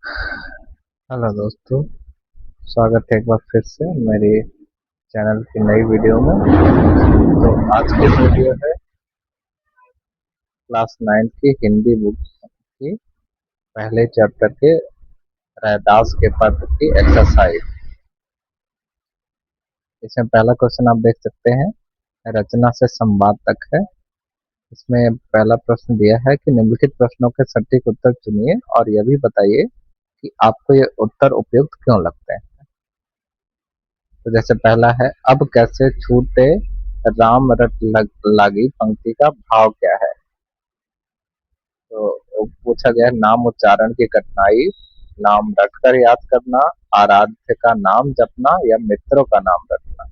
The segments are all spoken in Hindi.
हेलो दोस्तों। स्वागत है एक बार फिर से मेरी चैनल की नई वीडियो में। तो आज की वीडियो है क्लास 9 की हिंदी बुक की पहले चैप्टर के रैदास के पद की एक्सरसाइज। इसमें पहला क्वेश्चन आप देख सकते हैं, रचना से संवाद तक है। इसमें पहला प्रश्न दिया है कि निम्नलिखित प्रश्नों के सटीक उत्तर चुनिए और यह भी बताइए कि आपको ये उत्तर उपयुक्त क्यों लगते हैं। तो जैसे पहला है, अब कैसे छूटे राम रट लागी पंक्ति का भाव क्या है। तो पूछा गया है, नाम उच्चारण की कठिनाई, नाम रटकर याद करना, आराध्य का नाम जपना या मित्रों का नाम रटना।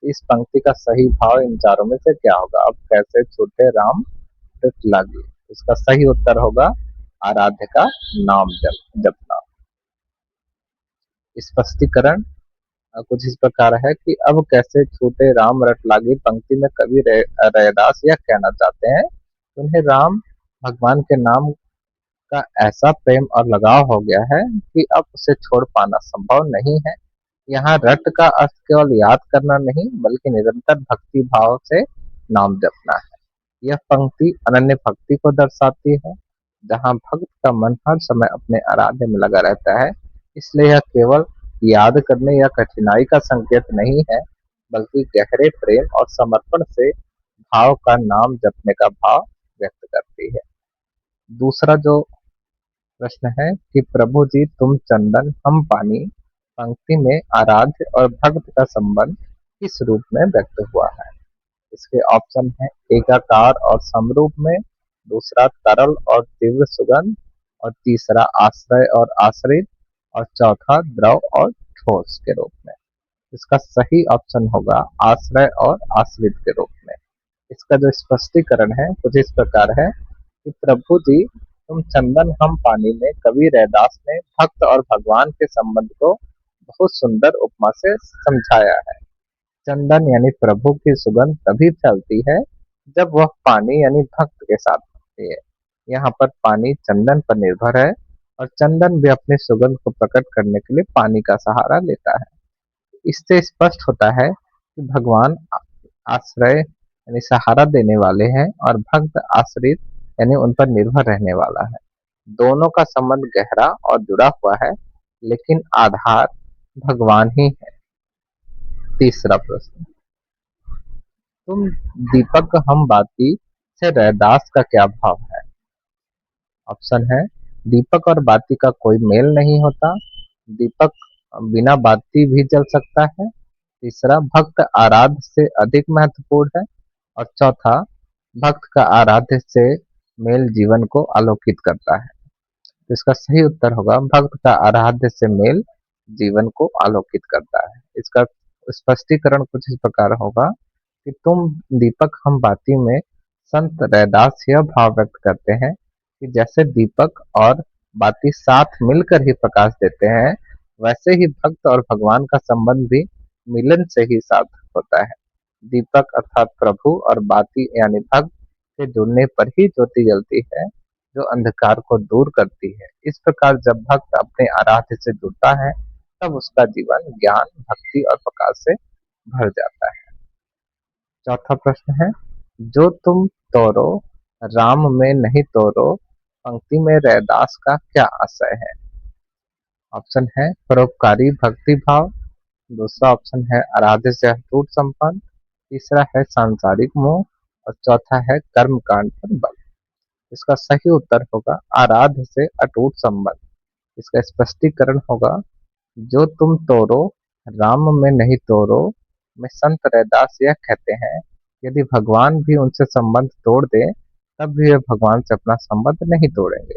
इस पंक्ति का सही भाव इन चारों में से क्या होगा। अब कैसे छूटे राम रट लागी, इसका सही उत्तर होगा आराध्य का नाम जपना। स्पष्टीकरण कुछ इस प्रकार है कि अब कैसे छूटे राम रट लागी पंक्ति में कवि रैदास यह कहना चाहते हैं, उन्हें राम भगवान के नाम का ऐसा प्रेम और लगाव हो गया है कि अब उसे छोड़ पाना संभव नहीं है। यहाँ रट का अर्थ केवल याद करना नहीं बल्कि निरंतर भक्ति भाव से नाम जपना है। यह पंक्ति अनन्य भक्ति को दर्शाती है, जहाँ भक्त का मन हर समय अपने आराध्य में लगा रहता है। इसलिए यह केवल याद करने या कठिनाई का संकेत नहीं है, बल्कि गहरे प्रेम और समर्पण से भाव का नाम जपने का भाव व्यक्त करती है। दूसरा जो प्रश्न है कि प्रभु जी तुम चंदन हम पानी पंक्ति में आराध्य और भक्त का संबंध किस रूप में व्यक्त हुआ है। इसके ऑप्शन है, एकाकार और समरूप में, दूसरा तरल और तीव्र सुगंध, और तीसरा आश्रय और आश्रित, और चौथा द्रव और ठोस के रूप में। इसका सही ऑप्शन होगा आश्रय और आश्रित के रूप में। इसका जो स्पष्टीकरण है कुछ इस प्रकार है कि प्रभु जी तुम चंदन हम पानी में कवि रैदास ने भक्त और भगवान के संबंध को बहुत सुंदर उपमा से समझाया है। चंदन यानी प्रभु की सुगंध तभी फैलती है जब वह पानी यानी भक्त के साथ होती है। यहाँ पर पानी चंदन पर निर्भर है और चंदन भी अपनी सुगंध को प्रकट करने के लिए पानी का सहारा लेता है। इससे स्पष्ट होता है कि भगवान आश्रय यानी सहारा देने वाले हैं और भक्त आश्रित यानी उन पर निर्भर रहने वाला है। दोनों का संबंध गहरा और जुड़ा हुआ है, लेकिन आधार भगवान ही है। तीसरा प्रश्न, तुम दीपक हम बाती से रैदास का क्या भाव है। ऑप्शन है, दीपक और बाती का कोई मेल नहीं होता, दीपक बिना बाती भी जल सकता है, तीसरा भक्त आराध्य से अधिक महत्वपूर्ण है, और चौथा भक्त का आराध्य से मेल जीवन को आलोकित करता है। तो इसका सही उत्तर होगा भक्त का आराध्य से मेल जीवन को आलोकित करता है। इसका स्पष्टीकरण कुछ इस प्रकार होगा कि तुम दीपक हम बाती में संत रैदास यह भाव व्यक्त करते हैं कि जैसे दीपक और बाती साथ मिलकर ही प्रकाश देते हैं, वैसे ही भक्त और भगवान का संबंध भी मिलन से ही सार्थक होता है। दीपक अर्थात प्रभु और बाती यानी भक्त के जुड़ने पर ही ज्योति जलती है, जो अंधकार को दूर करती है। इस प्रकार जब भक्त अपने आराध्य से जुड़ता है, तब उसका जीवन ज्ञान भक्ति और प्रकाश से भर जाता है। चौथा प्रश्न है, जो तुम तोरो राम में नहीं तोरो पंक्ति में रैदास का क्या आशय है। ऑप्शन है, परोपकारी भक्ति भाव, दूसरा ऑप्शन है आराध्य से अटूट संबंध, तीसरा है सांसारिक मोह, और चौथा है कर्म कांड पर बल। इसका सही उत्तर होगा आराध्य से अटूट संबंध। इसका स्पष्टीकरण होगा, जो तुम तोरो राम में नहीं तोरो में संत रैदास यह कहते हैं, यदि भगवान भी उनसे संबंध तोड़ दे तब भी वे भगवान से अपना संबंध नहीं तोड़ेंगे।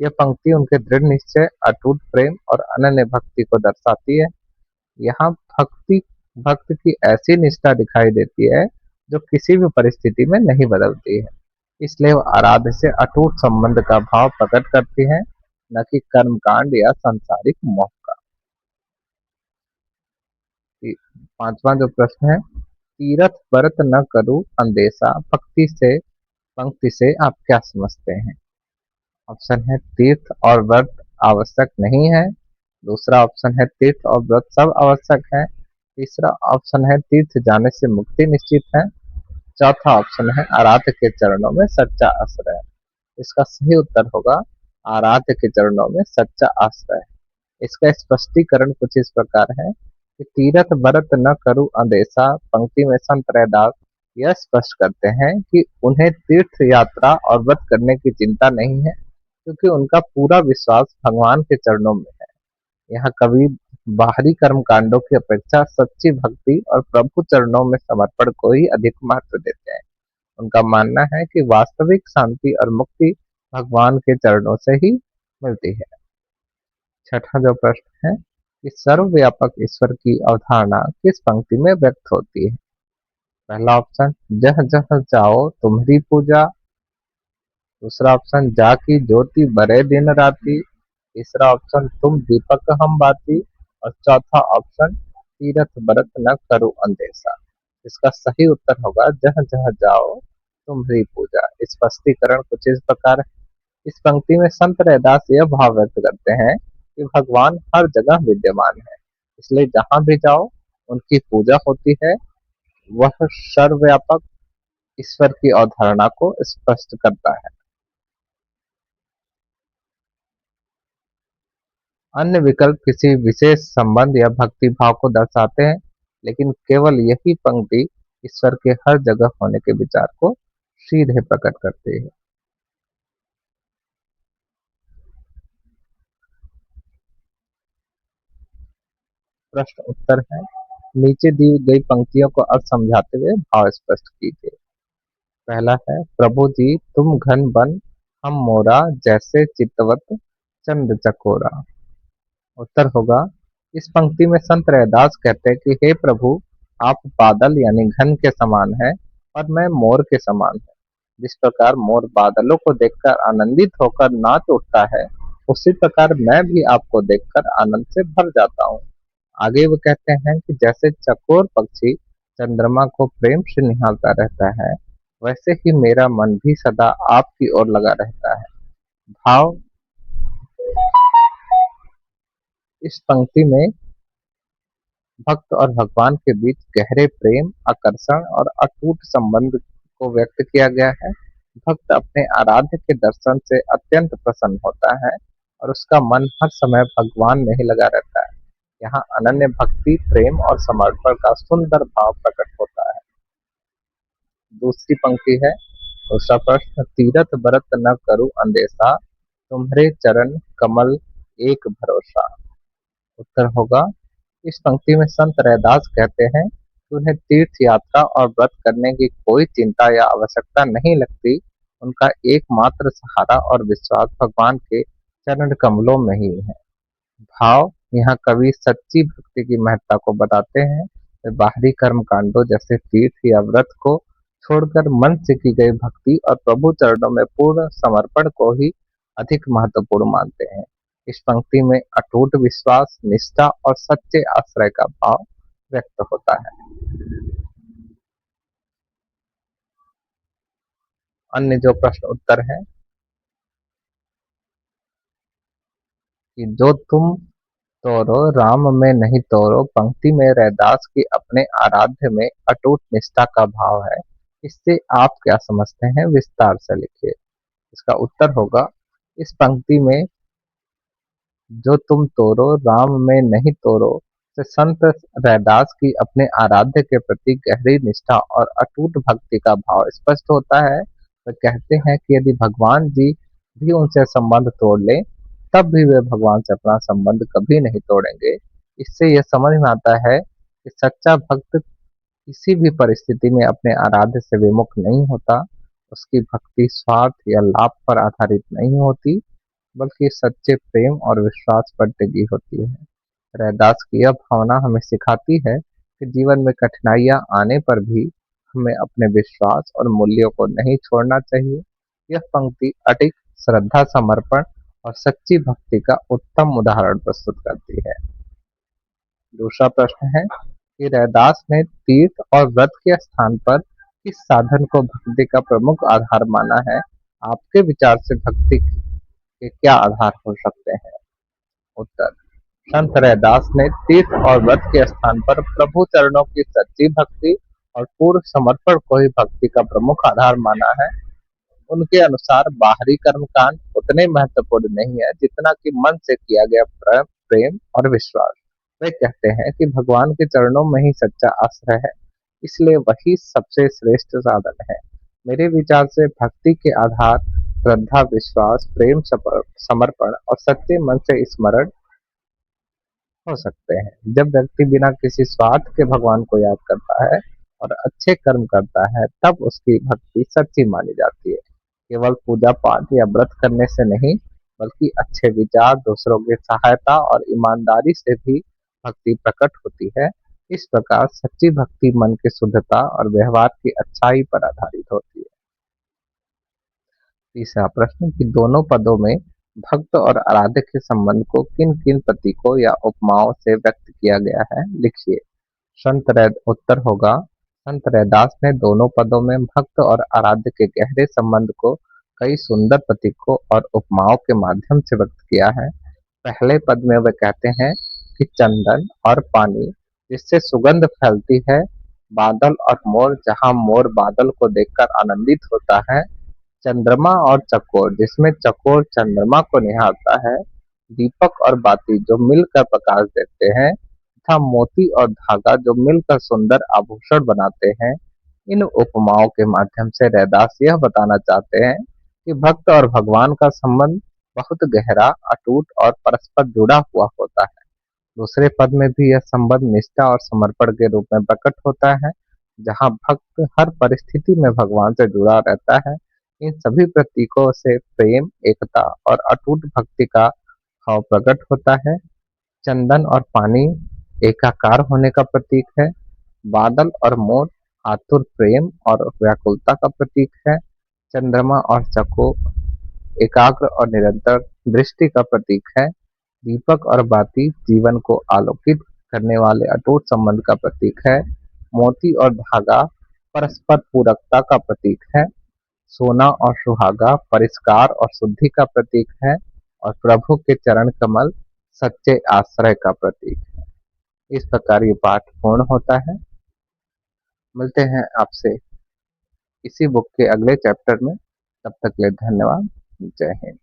यह पंक्ति उनके दृढ़ निश्चय, अटूट प्रेम और अनन्य भक्ति को दर्शाती है। यहाँ भक्ति भक्त की ऐसी निष्ठा दिखाई देती है जो किसी भी परिस्थिति में नहीं बदलती है। इसलिए वो आराध्य से अटूट संबंध का भाव प्रकट करती है, न कि कर्मकांड या सांसारिक मोह का। पांचवा जो प्रश्न है, तीरथ व्रत न करूं अंदेशा पंक्ति से आप क्या समझते हैं। ऑप्शन है, तीर्थ और व्रत आवश्यक नहीं है। दूसरा ऑप्शन है तीर्थ और व्रत सब आवश्यक है। तीसरा ऑप्शन है तीर्थ जाने से मुक्ति निश्चित है। चौथा ऑप्शन है आराध्य के चरणों में सच्चा आश्रय। इसका सही उत्तर होगा आराध्य के चरणों में सच्चा आश्रय। इसका स्पष्टीकरण कुछ इस प्रकार है कि तीरथ बरत न करु अंदेशा पंक्ति में संत रैदास यह स्पष्ट करते हैं कि उन्हें तीर्थ यात्रा और व्रत करने की चिंता नहीं है, क्योंकि उनका पूरा विश्वास भगवान के चरणों में है। यहाँ कवि बाहरी कर्म कांडों की अपेक्षा सच्ची भक्ति और प्रभु चरणों में समर्पण को ही अधिक महत्व देते हैं। उनका मानना है कि वास्तविक शांति और मुक्ति भगवान के चरणों से ही मिलती है। छठा जो प्रश्न है कि सर्वव्यापक ईश्वर की अवधारणा किस पंक्ति में व्यक्त होती है। पहला ऑप्शन जह जह जाओ तुम्हारी पूजा। दूसरा ऑप्शन जा की ज्योति बरे दिन राती। तीसरा ऑप्शन तुम दीपक हम बाती। और चौथा ऑप्शन तीरथ बरत न करो अंदेशा। इसका सही उत्तर होगा जह जह जाओ तुम्हारी पूजा। स्पष्टीकरण कुछ इस प्रकार है। इस पंक्ति में संत रैदास यह भाव व्यक्त करते हैं कि भगवान हर जगह विद्यमान है, इसलिए जहां भी जाओ उनकी पूजा होती है। वह सर्वव्यापक ईश्वर की अवधारणा को स्पष्ट करता है। अन्य विकल्प किसी विशेष संबंध या भक्ति भाव को दर्शाते हैं, लेकिन केवल यही पंक्ति ईश्वर के हर जगह होने के विचार को सीधे प्रकट करती है। प्रश्न उत्तर है। नीचे दी गई पंक्तियों को अर्थ समझाते हुए भाव स्पष्ट कीजिए। पहला है प्रभु जी तुम घन बन हम मोरा जैसे चितवत चंद चकोरा। उत्तर होगा इस पंक्ति में संत रैदास कहते हैं कि हे प्रभु आप बादल यानी घन के समान हैं और मैं मोर के समान हूँ। जिस प्रकार मोर बादलों को देखकर आनंदित होकर नाच उठता है, उसी प्रकार मैं भी आपको देखकर आनंद से भर जाता हूँ। आगे वो कहते हैं कि जैसे चकोर पक्षी चंद्रमा को प्रेम से निहारता रहता है, वैसे ही मेरा मन भी सदा आपकी ओर लगा रहता है। भाव इस पंक्ति में भक्त और भगवान के बीच गहरे प्रेम, आकर्षण और अटूट संबंध को व्यक्त किया गया है। भक्त अपने आराध्य के दर्शन से अत्यंत प्रसन्न होता है और उसका मन हर समय भगवान में ही लगा रहता है। यहाँ अनन्य भक्ति, प्रेम और समर्पण का सुंदर भाव प्रकट होता है। दूसरी पंक्ति है। दूसरा प्रश्न तीरथ बरत न करु अंदेशा तुम्हारे चरण कमल एक भरोसा। उत्तर होगा इस पंक्ति में संत रैदास कहते हैं कि उन्हें तीर्थ यात्रा और व्रत करने की कोई चिंता या आवश्यकता नहीं लगती। उनका एकमात्र सहारा और विश्वास भगवान के चरण कमलों में ही है। भाव यहाँ कवि सच्ची भक्ति की महत्ता को बताते हैं। वे बाहरी कर्म कांडों जैसे तीर्थ या व्रत को छोड़कर मन से की गई भक्ति और प्रभु चरणों में पूर्ण समर्पण को ही अधिक महत्वपूर्ण मानते हैं। इस पंक्ति में अटूट विश्वास, निष्ठा और सच्चे आश्रय का भाव व्यक्त होता है। अन्य जो प्रश्न उत्तर है कि जो तुम तोरो राम में नहीं तोरो पंक्ति में रैदास की अपने आराध्य में अटूट निष्ठा का भाव है। इससे आप क्या समझते हैं, विस्तार से लिखिए। इसका उत्तर होगा इस पंक्ति में जो तुम तोरो राम में नहीं तोरो से संत रैदास की अपने आराध्य के प्रति गहरी निष्ठा और अटूट भक्ति का भाव स्पष्ट होता है। वे कहते हैं कि यदि भगवान जी भी उनसे संबंध तोड़ ले, तब भी वे भगवान से अपना संबंध कभी नहीं तोड़ेंगे। इससे यह समझ में आता है कि सच्चा भक्त किसी भी परिस्थिति में अपने आराध्य से विमुख नहीं होता। उसकी भक्ति स्वार्थ या लाभ पर आधारित नहीं होती, बल्कि सच्चे प्रेम और विश्वास पर टिकी होती है। रैदास की यह भावना हमें सिखाती है कि जीवन में कठिनाइयां आने पर भी हमें अपने विश्वास और मूल्यों को नहीं छोड़ना चाहिए। यह पंक्ति अडिग श्रद्धा, समर्पण और सच्ची भक्ति का उत्तम उदाहरण प्रस्तुत करती है। दूसरा प्रश्न है कि रैदास ने तीर्थ और व्रत के स्थान पर किस साधन को भक्ति का प्रमुख आधार माना है। आपके विचार से भक्ति के क्या आधार हो सकते हैं। उत्तर। संत रैदास ने तीर्थ और व्रत के स्थान पर प्रभु चरणों की सच्ची भक्ति और पूर्ण समर्पण को ही भक्ति का प्रमुख आधार माना है। उनके अनुसार बाहरी कर्मकांड उतने महत्वपूर्ण नहीं है जितना कि मन से किया गया प्रेम और विश्वास। वे कहते हैं कि भगवान के चरणों में ही सच्चा आश्रय है, इसलिए वही सबसे श्रेष्ठ साधन है। मेरे विचार से भक्ति के आधार श्रद्धा, विश्वास, प्रेम, समर्पण और सच्चे मन से स्मरण हो सकते हैं। जब व्यक्ति बिना किसी स्वार्थ के भगवान को याद करता है और अच्छे कर्म करता है, तब उसकी भक्ति सच्ची मानी जाती है। केवल पूजा पाठ या व्रत करने से नहीं, बल्कि अच्छे विचार, दूसरों की सहायता और ईमानदारी से भी भक्ति प्रकट होती है। इस प्रकार सच्ची भक्ति मन की शुद्धता और व्यवहार की अच्छाई पर आधारित होती है। तीसरा प्रश्न कि दोनों पदों में भक्त और आराध्य के संबंध को किन किन प्रतीकों या उपमाओं से व्यक्त किया गया है, लिखिए। उत्तर होगा, संत रैदास ने दोनों पदों में भक्त और आराध्य के गहरे संबंध को कई सुंदर प्रतीकों और उपमाओं के माध्यम से व्यक्त किया है। पहले पद में वे कहते हैं कि चंदन और पानी जिससे सुगंध फैलती है, बादल और मोर जहां मोर बादल को देखकर आनंदित होता है, चंद्रमा और चकोर जिसमें चकोर चंद्रमा को निहारता है, दीपक और बाती जो मिलकर प्रकाश देते हैं, तथा मोती और धागा जो मिलकर सुंदर आभूषण बनाते हैं। इन उपमाओं के माध्यम से रैदास यह बताना चाहते हैं कि भक्त और भगवान का संबंध बहुत गहरा, अटूट और परस्पर जुड़ा हुआ होता है। दूसरे पद में भी यह संबंध निष्ठा और समर्पण के रूप में प्रकट होता है, जहाँ भक्त हर परिस्थिति में भगवान से जुड़ा रहता है। इन सभी प्रतीकों से प्रेम, एकता और अटूट भक्ति का भाव प्रकट होता है। चंदन और पानी एकाकार होने का प्रतीक है। बादल और मोर आतुर प्रेम और व्याकुलता का प्रतीक है। चंद्रमा और चकोर एकाग्र और निरंतर दृष्टि का प्रतीक है। दीपक और बाती जीवन को आलोकित करने वाले अटूट संबंध का प्रतीक है। मोती और धागा परस्पर पूरकता का प्रतीक है। सोना और सुहागा परिष्कार और शुद्धि का प्रतीक है। और प्रभु के चरण कमल सच्चे आश्रय का प्रतीक है। इस प्रकार ये पाठ पूर्ण होता है। मिलते हैं आपसे इसी बुक के अगले चैप्टर में। तब तक के लिए धन्यवाद। जय हिंद।